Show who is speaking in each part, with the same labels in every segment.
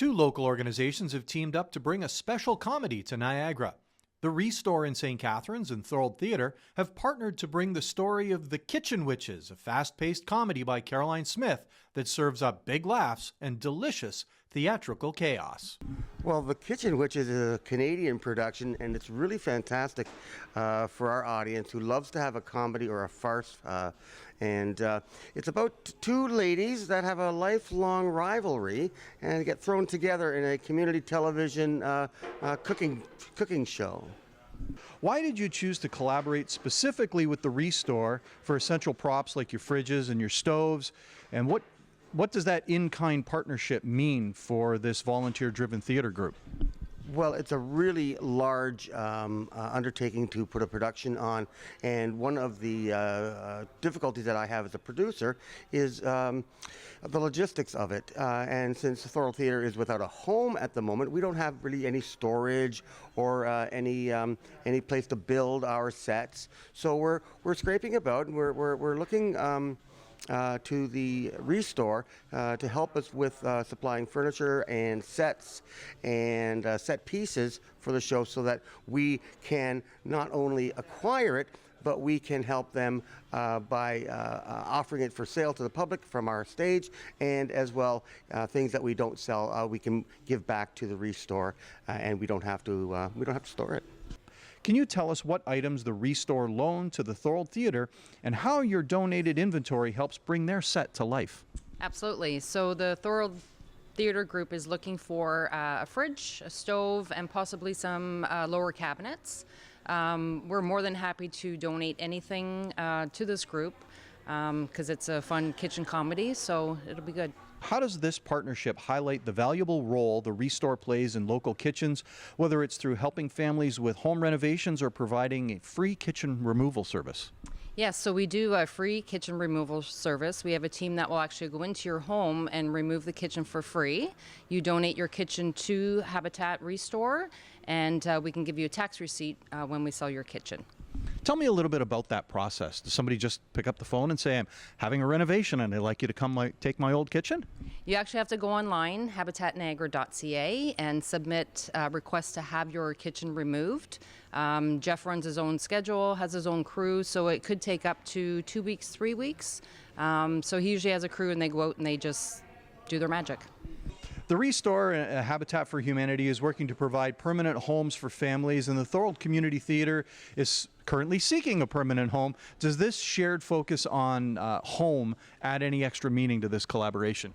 Speaker 1: Two local organizations have teamed up to bring a special comedy to Niagara. The ReStore in St. Catharines and Thorold Theatre have partnered to bring the story of The Kitchen Witches, a fast-paced comedy by Caroline Smith that serves up big laughs and delicious theatrical chaos.
Speaker 2: Well, The Kitchen Witches is a Canadian production, and it's really fantastic for our audience who loves to have a comedy or a farce. It's about two ladies that have a lifelong rivalry and get thrown together in a community television cooking show.
Speaker 1: Why did you choose to collaborate specifically with the ReStore for essential props like your fridges and your stoves? And what does that in-kind partnership mean for this volunteer-driven theater group?
Speaker 2: Well, it's a really large undertaking to put a production on, and one of the difficulties that I have as a producer is the logistics of it. And since the Thorold Theatre is without a home at the moment, we don't have really any storage or any place to build our sets. So we're scraping about, and we're looking to the ReStore to help us with supplying furniture and sets and set pieces for the show, so that we can not only acquire it, but we can help them by offering it for sale to the public from our stage, and as well things that we don't sell we can give back to the ReStore, and we don't have to store it.
Speaker 1: Can you tell us what items the ReStore loaned to the Thorold Theatre and how your donated inventory helps bring their set to life?
Speaker 3: Absolutely. So the Thorold Theatre group is looking for a fridge, a stove, and possibly some lower cabinets. We're more than happy to donate anything to this group because it's a fun kitchen comedy, so it'll be good.
Speaker 1: How does this partnership highlight the valuable role the ReStore plays in local kitchens, whether it's through helping families with home renovations or providing a free kitchen removal service?
Speaker 3: Yes, so we do a free kitchen removal service. We have a team that will actually go into your home and remove the kitchen for free. You donate your kitchen to Habitat ReStore, and we can give you a tax receipt when we sell your kitchen.
Speaker 1: Tell me a little bit about that process. Does somebody just pick up the phone and say, I'm having a renovation and I'd like you to come take my old kitchen?
Speaker 3: You actually have to go online, habitatniagara.ca, and submit requests to have your kitchen removed. Jeff runs his own schedule, has his own crew, so it could take up to 2 weeks, 3 weeks. So he usually has a crew, and they go out and they just do their magic.
Speaker 1: The ReStore, Habitat for Humanity, is working to provide permanent homes for families, and the Thorold Community Theatre is currently seeking a permanent home. Does this shared focus on home add any extra meaning to this collaboration?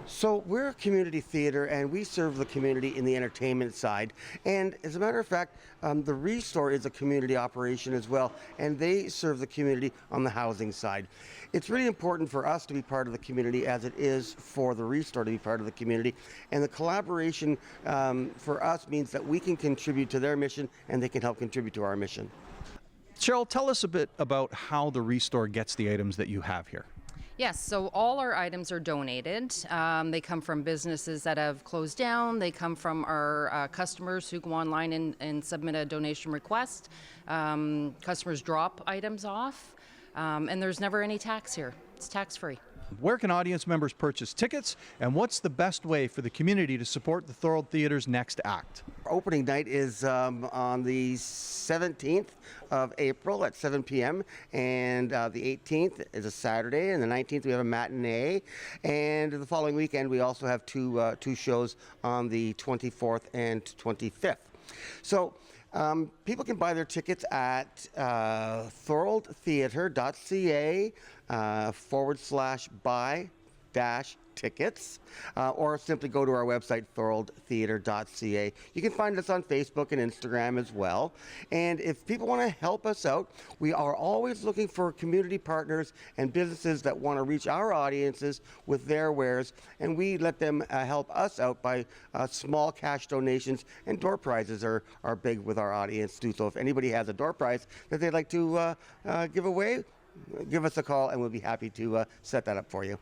Speaker 2: So we're a community theater, and we serve the community in the entertainment side. And as a matter of fact, the ReStore is a community operation as well, and they serve the community on the housing side. It's really important for us to be part of the community, as it is for the ReStore to be part of the community. And the collaboration for us means that we can contribute to their mission, and they can help contribute to our mission.
Speaker 1: Cheryl, tell us a bit about how the ReStore gets the items that you have here.
Speaker 3: Yes, so all our items are donated. They come from businesses that have closed down. They come from our customers who go online and submit a donation request. Customers drop items off, and there's never any tax here. It's tax-free.
Speaker 1: Where can audience members purchase tickets, and what's the best way for the community to support the Thorold Theatre's next act?
Speaker 2: Our opening night is on the 17th of April at 7 p.m. and the 18th is a Saturday, and the 19th we have a matinee, and the following weekend we also have two shows on the 24th and 25th. So people can buy their tickets at thoroldtheatre.ca /buy-tickets, or simply go to our website, thoroldtheatre.ca. You can find us on Facebook and Instagram as well. And if people want to help us out, we are always looking for community partners and businesses that want to reach our audiences with their wares, and we let them help us out by small cash donations, and door prizes are big with our audience too. So if anybody has a door prize that they'd like to give away, give us a call and we'll be happy to set that up for you.